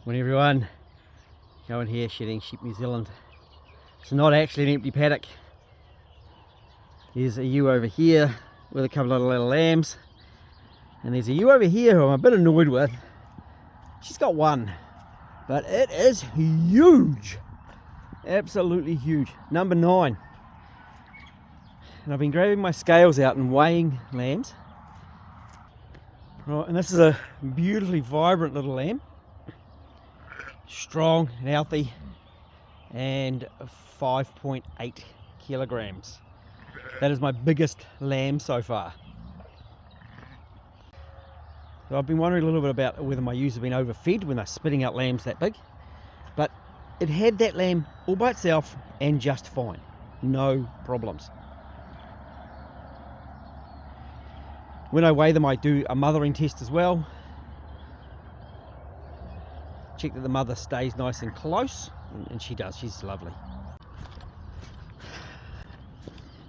Morning everyone, going here shedding sheep New Zealand. It's not actually an empty paddock. There's a ewe over here with a couple of little lambs, and there's a ewe over here who I'm a bit annoyed with. She's got one, but it is huge, absolutely huge, number 9. And I've been grabbing my scales out and weighing lambs. Right, and this is a beautifully vibrant little lamb. Strong and healthy, and 5.8 kilograms. That is my biggest lamb so far. So I've been wondering a little bit about whether my ewes have been overfed when they're spitting out lambs that big, but it had that lamb all by itself and just fine, no problems. When I weigh them, I do a mothering test as well. Check that the mother stays nice and close, and she does. She's lovely.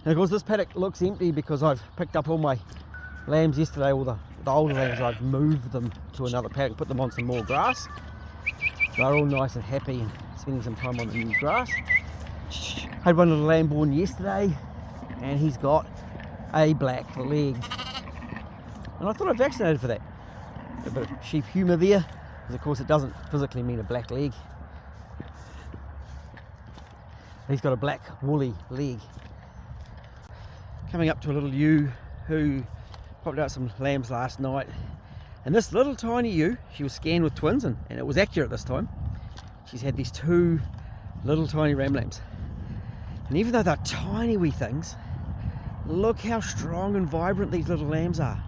And of course this paddock looks empty because I've picked up all my lambs yesterday. All the older lambs, I've moved them to another paddock, put them on some more grass. They're all nice and happy and spending some time on the new grass. Had one little lamb born yesterday, and he's got a black leg, and I thought I'd vaccinated for that. A bit of sheep humour there, because of course it doesn't physically mean a black leg. He's got a black woolly leg. Coming up to a little ewe who popped out some lambs last night, and this little tiny ewe, she was scanned with twins, and it was accurate this time. She's had these 2 little tiny ram lambs, and even though they're tiny wee things, look how strong and vibrant these little lambs are.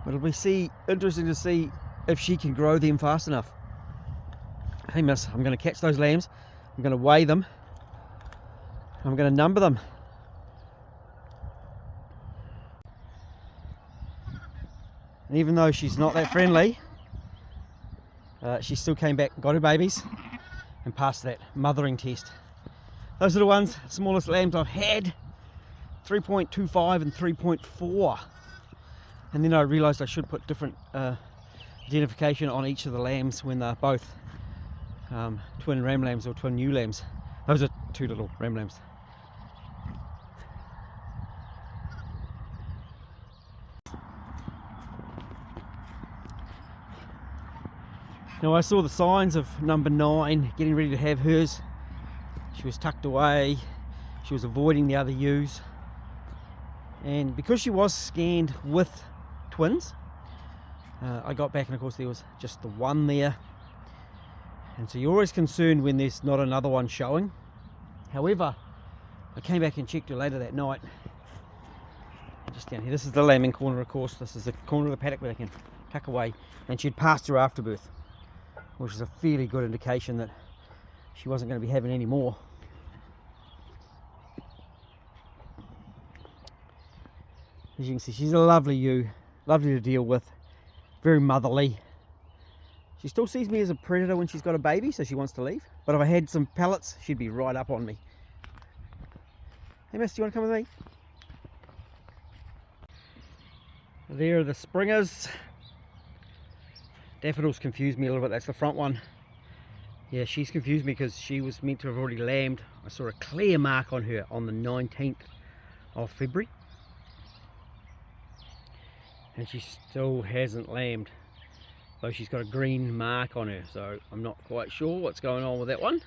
But it'll be interesting to see if she can grow them fast enough. Hey miss, I'm going to catch those lambs, I'm going to weigh them, I'm going to number them. And even though she's not that friendly, she still came back and got her babies and passed that mothering test. Those little ones, smallest lambs I've had, 3.25 and 3.4. And then I realised I should put different identification on each of the lambs when they're both twin ram lambs or twin ewe lambs. Those are 2 little ram lambs. Now I saw the signs of number 9 getting ready to have hers. She was tucked away, she was avoiding the other ewes, and because she was scanned with twins, I got back, and of course there was just the one there, and so you're always concerned when there's not another one showing. However, I came back and checked her later that night, just down here. This is the lambing corner, of course. This is the corner of the paddock where they can tuck away, and she'd passed her afterbirth, which is a fairly good indication that she wasn't going to be having any more. As you can see, she's a lovely ewe, lovely to deal with, very motherly. She still sees me as a predator when she's got a baby, so she wants to leave. But if I had some pellets, she'd be right up on me. Hey miss, do you want to come with me? There are the springers. Daffodils confused me a little bit. That's the front one. Yeah, she's confused me because she was meant to have already lambed. I saw a clear mark on her on the 19th of February. And she still hasn't lambed, though she's got a green mark on her, so I'm not quite sure what's going on with that one.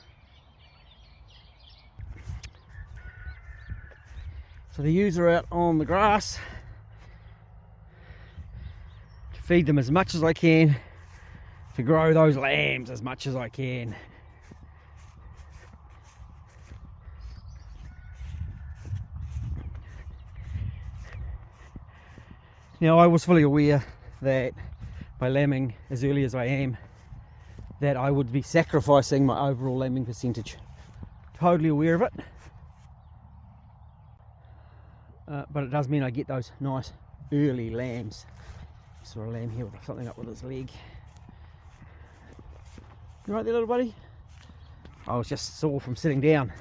So the ewes are out on the grass to feed them as much as I can, to grow those lambs as much as I can. Now I was fully aware that by lambing as early as I am, that I would be sacrificing my overall lambing percentage. Totally aware of it. But it does mean I get those nice early lambs. Saw a lamb here with something up with his leg. You right there, little buddy? I was just sore from sitting down.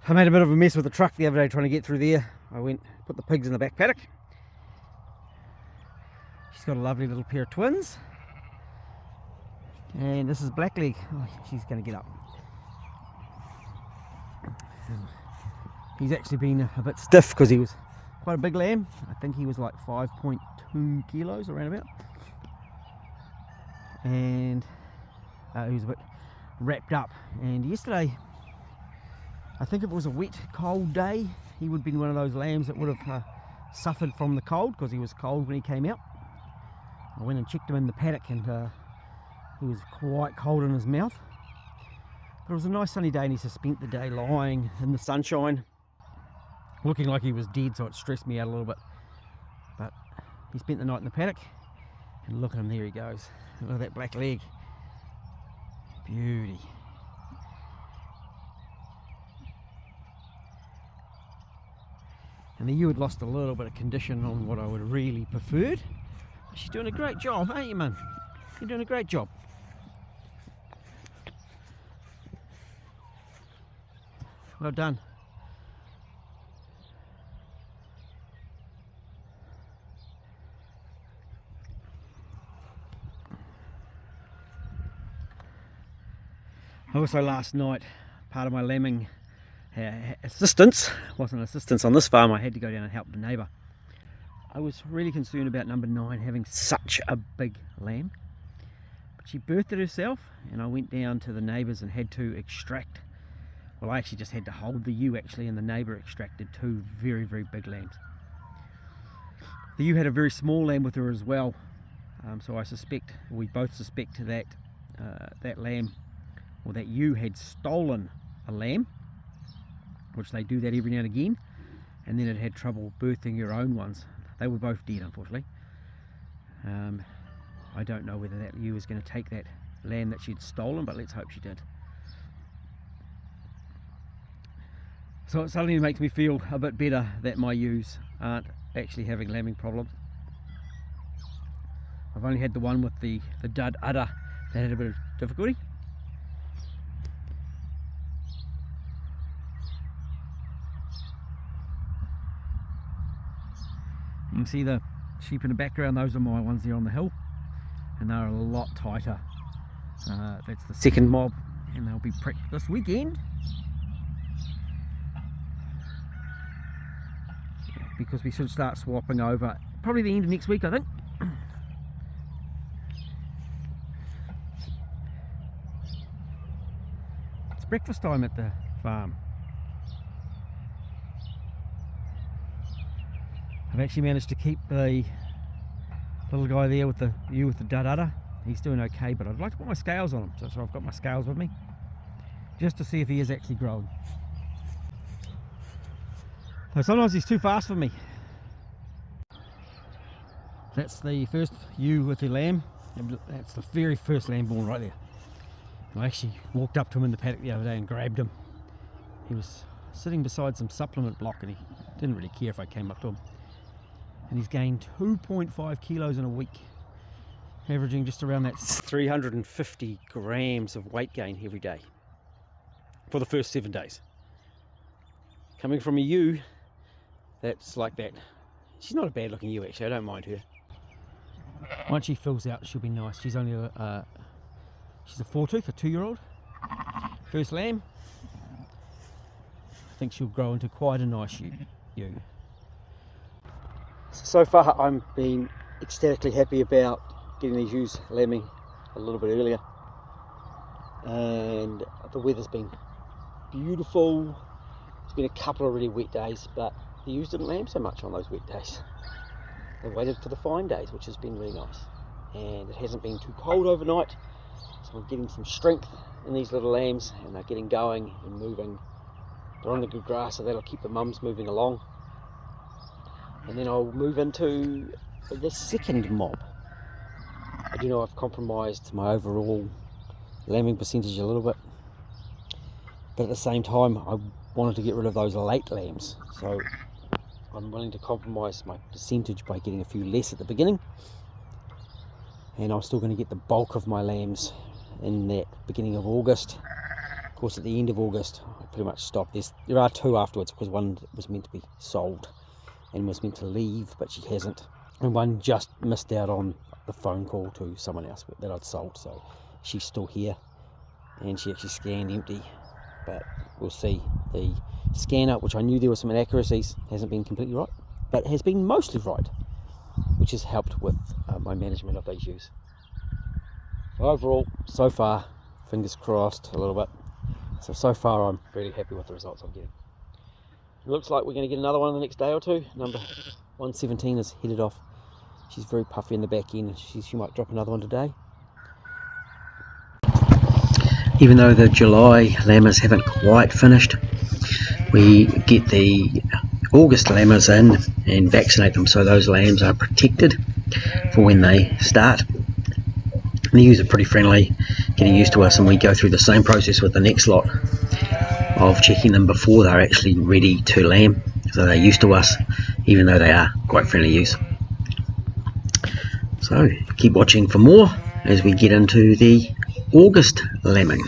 I made a bit of a mess with the truck the other day trying to get through there. I went, put the pigs in the back paddock. She's got a lovely little pair of twins. And this is Blackleg. Oh, she's going to get up. He's actually been a bit stiff because he was quite a big lamb. I think he was like 5.2 kilos around about. And he was a bit wrapped up. And yesterday, I think if it was a wet, cold day, he would have been one of those lambs that would have suffered from the cold because he was cold when he came out. I went and checked him in the paddock and he was quite cold in his mouth. But it was a nice sunny day and he just spent the day lying in the sunshine, looking like he was dead, so it stressed me out a little bit. But he spent the night in the paddock, and look at him, there he goes. Look at that black leg. Beauty. And the ewe had lost a little bit of condition on what I would have really preferred. She's doing a great job, ain't you, man? You're doing a great job. Well done. Also last night, part of my lambing assistance, wasn't assistance on this farm, I had to go down and help the neighbour. I was really concerned about number 9 having such a big lamb. But she birthed it herself and I went down to the neighbours and had to extract, well I actually just had to hold the ewe actually, and the neighbour extracted 2 very, very big lambs. The ewe had a very small lamb with her as well, so I suspect, we both suspect that that lamb, or that ewe had stolen a lamb, which they do that every now and again, and then it had trouble birthing her own ones. They were both dead, unfortunately. I don't know whether that ewe is going to take that lamb that she'd stolen, but let's hope she did. So it suddenly makes me feel a bit better that my ewes aren't actually having lambing problems. I've only had the one with the dud udder that had a bit of difficulty. You can see the sheep in the background, those are my ones there on the hill, and they're a lot tighter. That's the second mob, and they'll be pricked this weekend because we should start swapping over probably the end of next week, I think. It's breakfast time at the farm. I've actually managed to keep the little guy there with the ewe with the dud udder. He's doing okay, but I'd like to put my scales on him, so I've got my scales with me just to see if he is actually growing. So sometimes he's too fast for me. That's the first ewe with the lamb. That's the very first lamb born right there. I actually walked up to him in the paddock the other day and grabbed him. He was sitting beside some supplement block and he didn't really care if I came up to him. And he's gained 2.5 kilos in a week, averaging just around that 350 grams of weight gain every day for the first 7 days. Coming from a ewe that's like that. She's not a bad looking ewe actually, I don't mind her. Once she fills out, she'll be nice. She's only she's a 4-tooth, a 2-year-old. First lamb. I think she'll grow into quite a nice ewe. So far I'm been ecstatically happy about getting these ewes lambing a little bit earlier, and the weather's been beautiful. It's been a couple of really wet days, but the ewes didn't lamb so much on those wet days. They waited for the fine days, which has been really nice, and it hasn't been too cold overnight, so I'm getting some strength in these little lambs and they're getting going and moving. They're on the good grass, so that'll keep the mums moving along. And then I'll move into the second mob. I do know I've compromised my overall lambing percentage a little bit, but at the same time I wanted to get rid of those late lambs, so I'm willing to compromise my percentage by getting a few less at the beginning, and I'm still going to get the bulk of my lambs in that beginning of August. Of course at the end of August I pretty much stopped. There are 2 afterwards because one was meant to be sold and was meant to leave, but she hasn't. and one just missed out on the phone call to someone else that I'd sold, so she's still here, and she actually scanned empty, but we'll see. The scanner, which I knew there were some inaccuracies, hasn't been completely right, but has been mostly right, which has helped with my management of these ewes. So overall, so far, fingers crossed a little bit, so far I'm really happy with the results I'm getting. It looks like we're going to get another one in the next day or two. Number 117 is headed off. She's very puffy in the back end. She might drop another one today. Even though the July lambers haven't quite finished, we get the August lambers in and vaccinate them so those lambs are protected for when they start. The ewes are pretty friendly, getting used to us, and we go through the same process with the next lot of checking them before they're actually ready to lamb, so they're used to us even though they are quite friendly ewes. So keep watching for more as we get into the August lambing.